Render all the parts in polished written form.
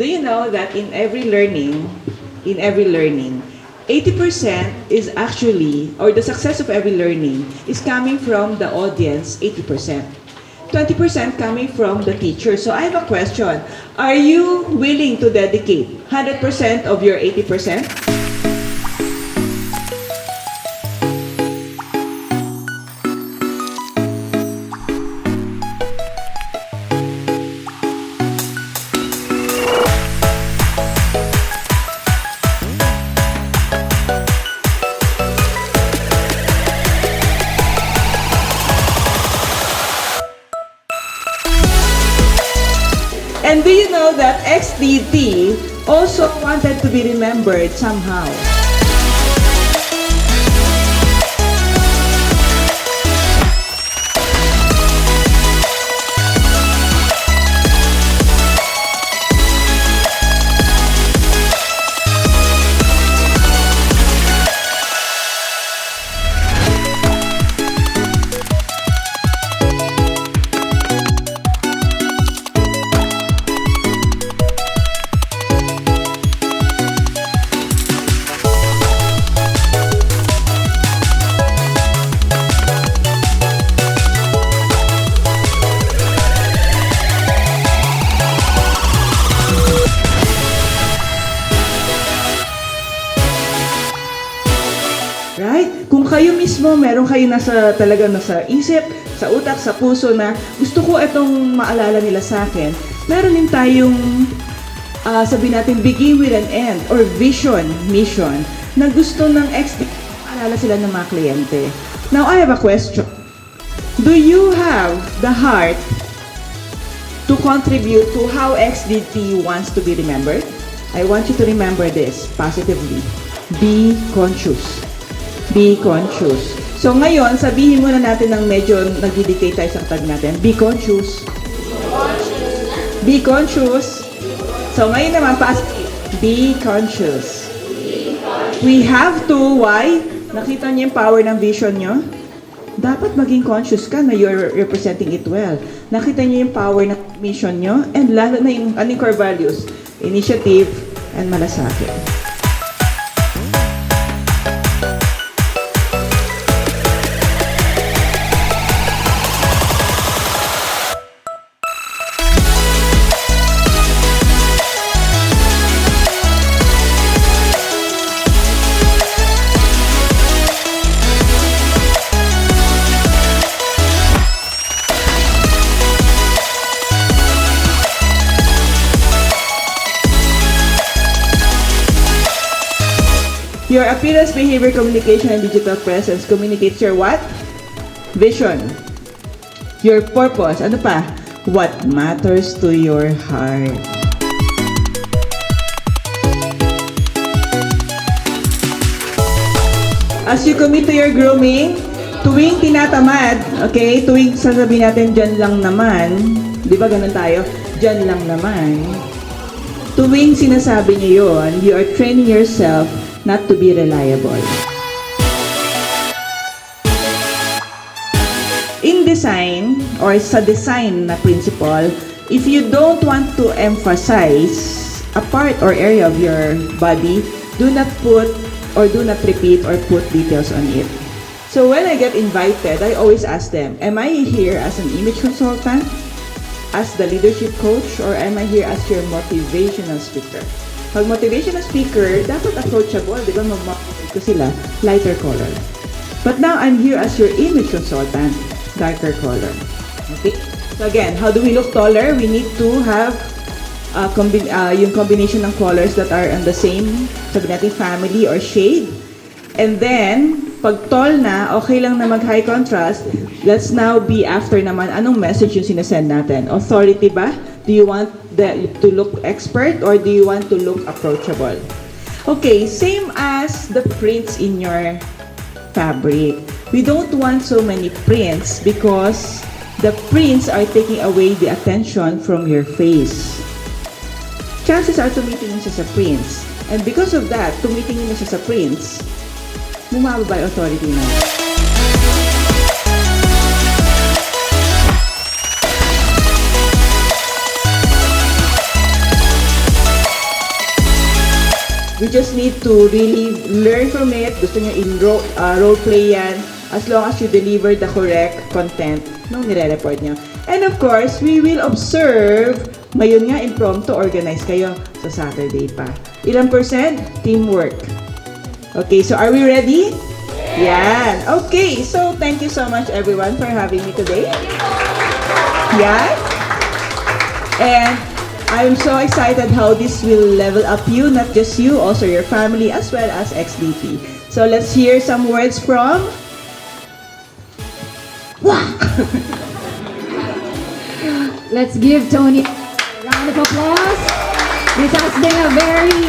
Do you know that in every learning, 80% is actually, or the success of every learning is coming from the audience, 80%. 20% coming from the teacher. So I have a question. Are you willing to dedicate 100% of your 80%? And do you know that XDT also wanted to be remembered somehow? Right? Kung kayo mismo, meron kayo talagang nasa isip, sa utak, sa puso na gusto ko itong maalala nila sa akin, meron din tayong sabihin natin, begin with an end or vision, mission, na gusto ng XD, maalala sila ng mga kliyente. Now, I have a question. Do you have the heart to contribute to how XDT wants to be remembered? I want you to remember this positively. Be conscious. Be conscious. So ngayon, sabihin muna natin ng medyo nag-dictate tayo sa katag natin. Be conscious. Be conscious. So ngayon naman, be conscious. We have to, why? Nakita niyo yung power ng vision niyo? Dapat maging conscious ka na you're representing it well. Nakita niyo yung power ng mission niyo? And lalo na yung core values, initiative, and malasakit. Your appearance, behavior, communication, and digital presence communicates your what? Vision. Your purpose. Ano pa? What matters to your heart. As you commit to your grooming, tuwing tinatamad, okay, tuwing sasabihin natin, dyan lang naman, di ba ganun tayo? Dyan lang naman. Tuwing sinasabi niyo yun, you are training yourself not to be reliable. In design, or sa design na principle, if you don't want to emphasize a part or area of your body, do not put or do not repeat or put details on it. So when I get invited, I always ask them, am I here as an image consultant, as the leadership coach, or am I here as your motivational speaker? Pag motivational speaker, dapat approachable, di ba? Mag-motivate ko sila, lighter color. But now, I'm here as your image consultant, darker color. Okay? So again, how do we look taller? We need to have yung combination ng colors that are on the same, sabi natin, family or shade. And then, pag tall na, okay lang na mag-high contrast. Let's now be after naman, anong message yung sinasend natin? Authority ba? Do you want to look expert or do you want to look approachable? Okay, same as the prints in your fabric. We don't want so many prints because the prints are taking away the attention from your face. Chances are tumitingin siya sa prints. And because of that, tumitingin na siya sa prints, bumababa yung authority na. We just need to really learn from it. Gusto nyo role play yan as long as you deliver the correct content nung nire-report nyo. And of course, we will observe, ngayon nga impromptu organize kayo sa Saturday pa. Ilang percent? Teamwork. Okay, so are we ready? Yan. Okay, so thank you so much everyone for having me today. Yan. And I'm so excited how this will level up you, not just you, also your family as well as XDP. So let's hear some words from... Let's give Tony a round of applause. This has been a very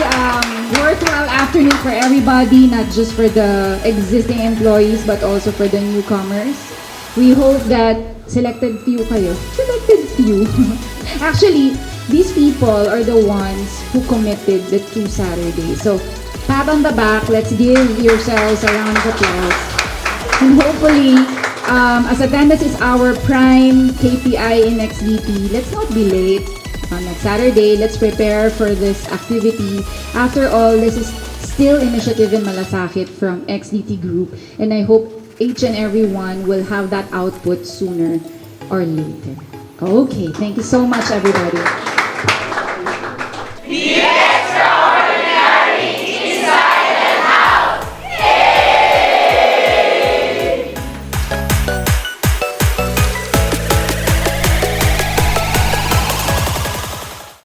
worthwhile afternoon for everybody, not just for the existing employees, but also for the newcomers. We hope that selected few kayo. Selected few. Actually, these people are the ones who committed the 2 Saturdays. So, pat on the back, let's give yourselves a round of applause. And hopefully, as attendance is our prime KPI in XDP, let's not be late on next Saturday. Let's prepare for this activity. After all, this is still initiative in Malasakit from XDT Group, and I hope each and every one will have that output sooner or later. Okay, thank you so much, everybody.